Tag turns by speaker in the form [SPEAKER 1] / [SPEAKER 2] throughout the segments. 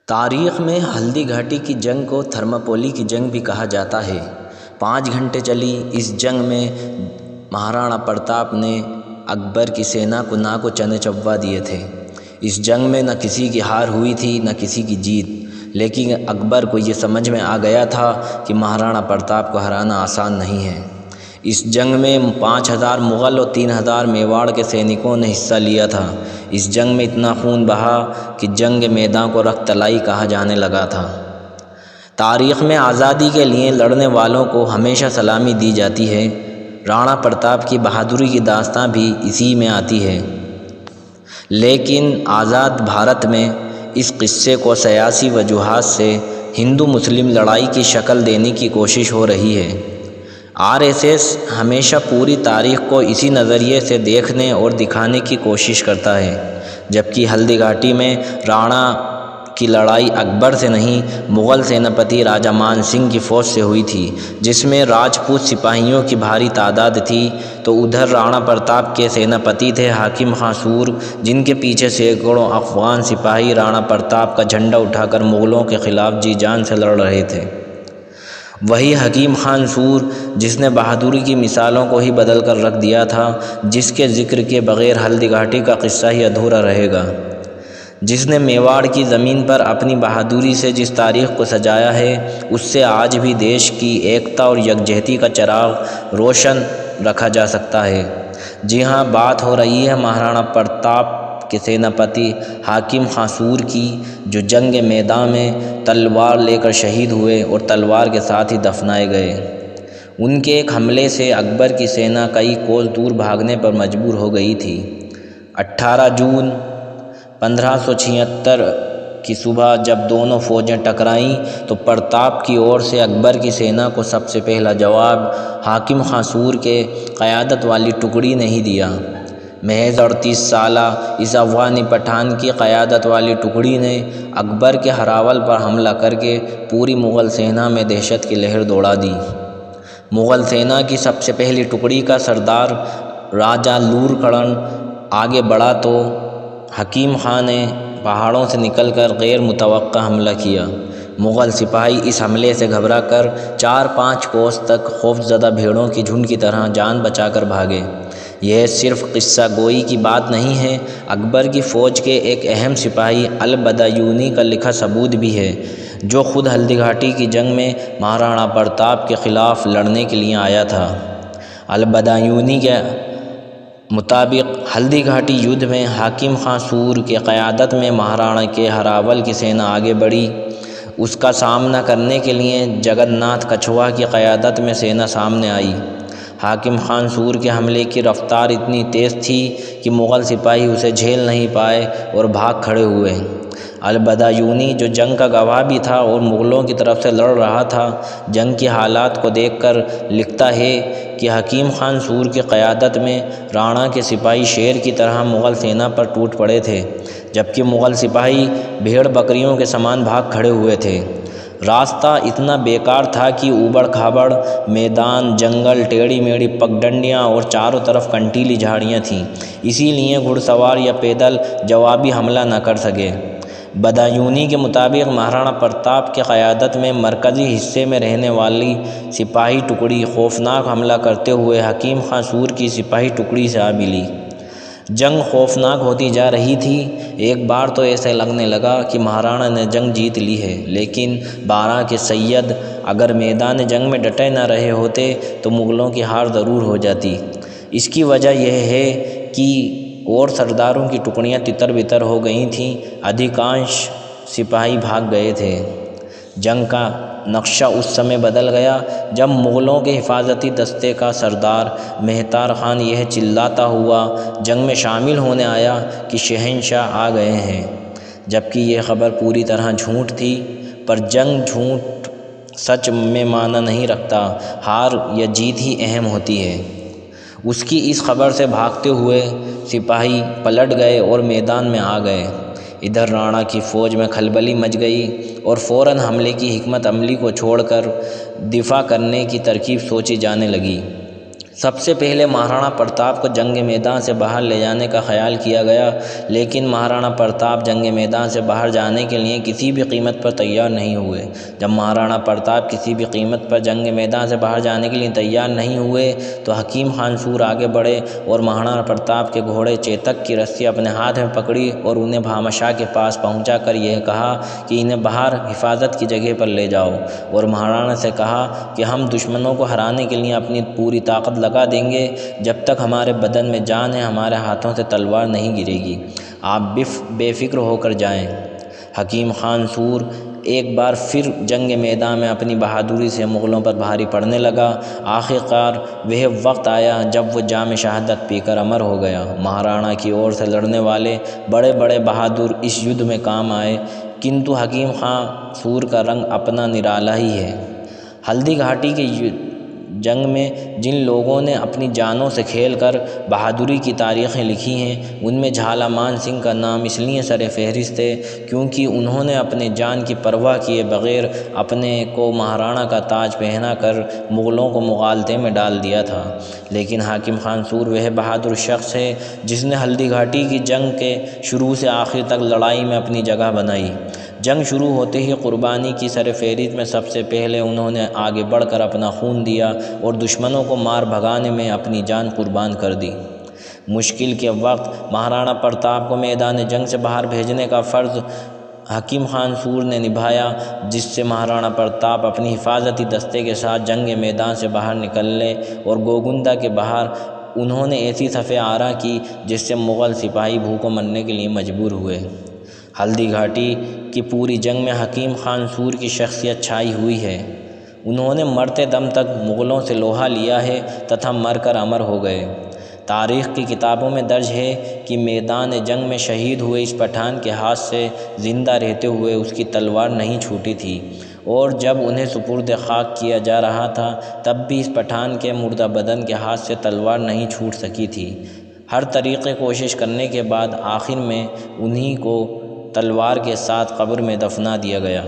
[SPEAKER 1] تاریخ میں ہلدی گھاٹی کی جنگ کو تھرماپولی کی جنگ بھی کہا جاتا ہے۔ 5 گھنٹے چلی اس جنگ میں مہارانا پرتاپ نے اکبر کی سینا کو ناک و چنے چبوا دیے تھے۔ اس جنگ میں نہ کسی کی ہار ہوئی تھی نہ کسی کی جیت، لیکن اکبر کو یہ سمجھ میں آ گیا تھا کہ مہارانا پرتاپ کو ہرانا آسان نہیں ہے۔ اس جنگ میں 5000 مغل اور 3000 میواڑ کے سینکوں نے حصہ لیا تھا۔ اس جنگ میں اتنا خون بہا کہ جنگ میدان کو رخت تلائی کہا جانے لگا تھا۔ تاریخ میں آزادی کے لیے لڑنے والوں کو ہمیشہ سلامی دی جاتی ہے۔ رانا پرتاپ کی بہادری کی داستان بھی اسی میں آتی ہے، لیکن آزاد بھارت میں اس قصے کو سیاسی وجوہات سے ہندو مسلم لڑائی کی شکل دینے کی کوشش ہو رہی ہے۔ RSS ہمیشہ پوری تاریخ کو اسی نظریے سے دیکھنے اور دکھانے کی کوشش کرتا ہے، جبکہ ہلدی گھاٹی میں رانا کی لڑائی اکبر سے نہیں، مغل سیناپتی راجہ مان سنگھ کی فوج سے ہوئی تھی، جس میں راجپوت سپاہیوں کی بھاری تعداد تھی، تو ادھر رانا پرتاپ کے سیناپتی تھے حاکم خان سور، جن کے پیچھے سینکڑوں افغان سپاہی رانا پرتاپ کا جھنڈا اٹھا کر مغلوں کے خلاف جی جان سے لڑ رہے تھے۔ وہی حکیم خان سور جس نے بہادری کی مثالوں کو ہی بدل کر رکھ دیا تھا، جس کے ذکر کے بغیر ہلدی گھاٹی کا قصہ ہی ادھورا رہے گا، جس نے میواڑ کی زمین پر اپنی بہادری سے جس تاریخ کو سجایا ہے، اس سے آج بھی دیش کی ایکتا اور یکجہتی کا چراغ روشن رکھا جا سکتا ہے۔ جی ہاں، بات ہو رہی ہے مہارانا پرتاپ کے سیناپتی حاکم خان سور کی، جو جنگ میدان میں تلوار لے کر شہید ہوئے اور تلوار کے ساتھ ہی دفنائے گئے۔ ان کے ایک حملے سے اکبر کی سینا کئی کوس دور بھاگنے پر مجبور ہو گئی تھی۔ 18 جون 1576 کی صبح جب دونوں فوجیں ٹکرائیں تو پرتاپ کی اور سے اکبر کی سینا کو سب سے پہلا جواب حاکم خان سور کے قیادت والی ٹکڑی نے ہی دیا۔ محض 38 سالہ اس افغانی پٹھان کی قیادت والی ٹکڑی نے اکبر کے ہراول پر حملہ کر کے پوری مغل سینا میں دہشت کی لہر دوڑا دی۔ مغل سینا کی سب سے پہلی ٹکڑی کا سردار راجہ لورکڑن آگے بڑھا تو حکیم خان نے پہاڑوں سے نکل کر غیر متوقع حملہ کیا۔ مغل سپاہی اس حملے سے گھبرا کر 4-5 کوس تک خوفزدہ بھیڑوں کی جھنڈ کی طرح جان بچا کر بھاگے۔ یہ صرف قصہ گوئی کی بات نہیں ہے، اکبر کی فوج کے ایک اہم سپاہی البدایونی کا لکھا ثبوت بھی ہے، جو خود ہلدی گھاٹی کی جنگ میں مہارانا پرتاپ کے خلاف لڑنے کے لیے آیا تھا۔ البدایونی کے مطابق ہلدی گھاٹی یدھ میں حاکم خان سور کی قیادت میں مہارانا کے ہراول کی سینا آگے بڑھی۔ اس کا سامنا کرنے کے لیے جگن ناتھ کچھوا کی قیادت میں سینا سامنے آئی۔ حاکم خان سور کے حملے کی رفتار اتنی تیز تھی کہ مغل سپاہی اسے جھیل نہیں پائے اور بھاگ کھڑے ہوئے۔ البدایونی، جو جنگ کا گواہ بھی تھا اور مغلوں کی طرف سے لڑ رہا تھا، جنگ کی حالات کو دیکھ کر لکھتا ہے کہ حکیم خان سور کی قیادت میں رانا کے سپاہی شیر کی طرح مغل سینا پر ٹوٹ پڑے تھے، جبکہ مغل سپاہی بھیڑ بکریوں کے سامان بھاگ کھڑے ہوئے تھے۔ راستہ اتنا بیکار تھا کہ اوبڑ کھابڑ میدان، جنگل، ٹیڑھی میڑھی پگڈنڈیاں اور چاروں طرف کنٹیلی جھاڑیاں تھیں، اسی لیے گھڑ سوار یا پیدل جوابی حملہ نہ کر سکے۔ بدایونی کے مطابق مہارانا پرتاپ کی قیادت میں مرکزی حصے میں رہنے والی سپاہی ٹکڑی خوفناک حملہ کرتے ہوئے حکیم خان سور کی سپاہی ٹکڑی سے آ ملی۔ جنگ خوفناک ہوتی جا رہی تھی۔ ایک بار تو ایسے لگنے لگا کہ مہارانا نے جنگ جیت لی ہے، لیکن بارہ کے سید اگر میدان جنگ میں ڈٹے نہ رہے ہوتے تو مغلوں کی ہار ضرور ہو جاتی۔ اس کی وجہ یہ ہے کہ اور سرداروں کی ٹکڑیاں تتر بتر ہو گئی تھیں، ادھیکانش سپاہی بھاگ گئے تھے۔ جنگ کا نقشہ اس سمے بدل گیا جب مغلوں کے حفاظتی دستے کا سردار مہتار خان یہ چلاتا ہوا جنگ میں شامل ہونے آیا کہ شہنشاہ آ گئے ہیں، جبکہ یہ خبر پوری طرح جھوٹ تھی۔ پر جنگ جھوٹ سچ میں معنی نہیں رکھتا، ہار یا جیت ہی اہم ہوتی ہے۔ اس کی اس خبر سے بھاگتے ہوئے سپاہی پلٹ گئے اور میدان میں آ گئے۔ ادھر رانا کی فوج میں کھلبلی مچ گئی اور فوراً حملے کی حکمت عملی کو چھوڑ کر دفاع کرنے کی ترکیب سوچی جانے لگی۔ سب سے پہلے مہارانا پرتاپ کو جنگ میدان سے باہر لے جانے کا خیال کیا گیا، لیکن مہارانا پرتاپ جنگ میدان سے باہر جانے کے لیے کسی بھی قیمت پر تیار نہیں ہوئے۔ جب مہارانا پرتاپ کسی بھی قیمت پر جنگ میدان سے باہر جانے کے لیے تیار نہیں ہوئے تو حکیم خان سور آگے بڑھے اور مہارانا پرتاپ کے گھوڑے چیتک کی رسی اپنے ہاتھ میں پکڑی اور انہیں بھامشاہ کے پاس پہنچا کر یہ کہا کہ انہیں باہر حفاظت کی جگہ پر لے جاؤ، اور مہارانا سے کہا کہ ہم دشمنوں کو ہرانے کے لیے اپنی پوری طاقت لگا دیں گے، جب تک ہمارے بدن میں جان ہے ہمارے ہاتھوں سے تلوار نہیں گرے گی، آپ بے فکر ہو کر جائیں۔ حکیم خان سور ایک بار پھر جنگ میدان میں اپنی بہادری سے مغلوں پر بھاری پڑنے لگا۔ آخر کار وہ وقت آیا جب وہ جام شہادت پی کر امر ہو گیا۔ مہارانا کی اور سے لڑنے والے بڑے بڑے بہادر اس یدھ میں کام آئے، کنتو حکیم خان سور کا رنگ اپنا نرالا ہی ہے۔ ہلدی گھاٹی کے جنگ میں جن لوگوں نے اپنی جانوں سے کھیل کر بہادری کی تاریخیں لکھی ہیں، ان میں جھالا مان سنگھ کا نام اس لیے سر فہرست ہے کیونکہ انہوں نے اپنے جان کی پرواہ کیے بغیر اپنے کو مہارانا کا تاج پہنا کر مغلوں کو مغالطے میں ڈال دیا تھا۔ لیکن حکیم خان سور وہ بہادر شخص ہے جس نے ہلدی گھاٹی کی جنگ کے شروع سے آخر تک لڑائی میں اپنی جگہ بنائی۔ جنگ شروع ہوتے ہی قربانی کی سر فہرست میں سب سے پہلے انہوں نے آگے بڑھ کر اپنا خون دیا اور دشمنوں کو مار بھگانے میں اپنی جان قربان کر دی۔ مشکل کے وقت مہارانا پرتاپ کو میدان جنگ سے باہر بھیجنے کا فرض حکیم خان سور نے نبھایا، جس سے مہارانا پرتاپ اپنی حفاظتی دستے کے ساتھ جنگ میدان سے باہر نکلنے اور گوگندا کے باہر انہوں نے ایسی صفیں آرا کی جس سے مغل سپاہی بھوکوں مرنے کے لیے مجبور ہوئے۔ ہلدی گھاٹی کی پوری جنگ میں حکیم خان سور کی شخصیت چھائی ہوئی ہے۔ انہوں نے مرتے دم تک مغلوں سے لوہا لیا ہے تتھا مر کر امر ہو گئے۔ تاریخ کی کتابوں میں درج ہے کہ میدان جنگ میں شہید ہوئے اس پٹھان کے ہاتھ سے زندہ رہتے ہوئے اس کی تلوار نہیں چھوٹی تھی، اور جب انہیں سپرد خاک کیا جا رہا تھا تب بھی اس پٹھان کے مردہ بدن کے ہاتھ سے تلوار نہیں چھوٹ سکی تھی۔ ہر طریقے کوشش کرنے کے بعد آخر میں انہی کو تلوار کے ساتھ قبر میں دفنا دیا گیا،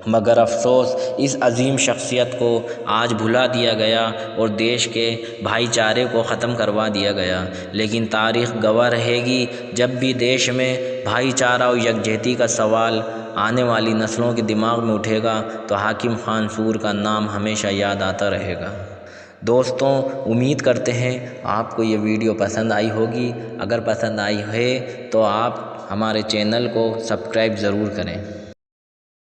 [SPEAKER 1] مگر افسوس اس عظیم شخصیت کو آج بھلا دیا گیا اور دیش کے بھائی چارے کو ختم کروا دیا گیا۔ لیکن تاریخ گواہ رہے گی، جب بھی دیش میں بھائی چارہ اور یکجہتی کا سوال آنے والی نسلوں کے دماغ میں اٹھے گا تو حکیم خان سور کا نام ہمیشہ یاد آتا رہے گا۔ دوستوں، امید کرتے ہیں آپ کو یہ ویڈیو پسند آئی ہوگی۔ اگر پسند آئی ہے تو آپ ہمارے چینل کو سبسکرائب ضرور کریں۔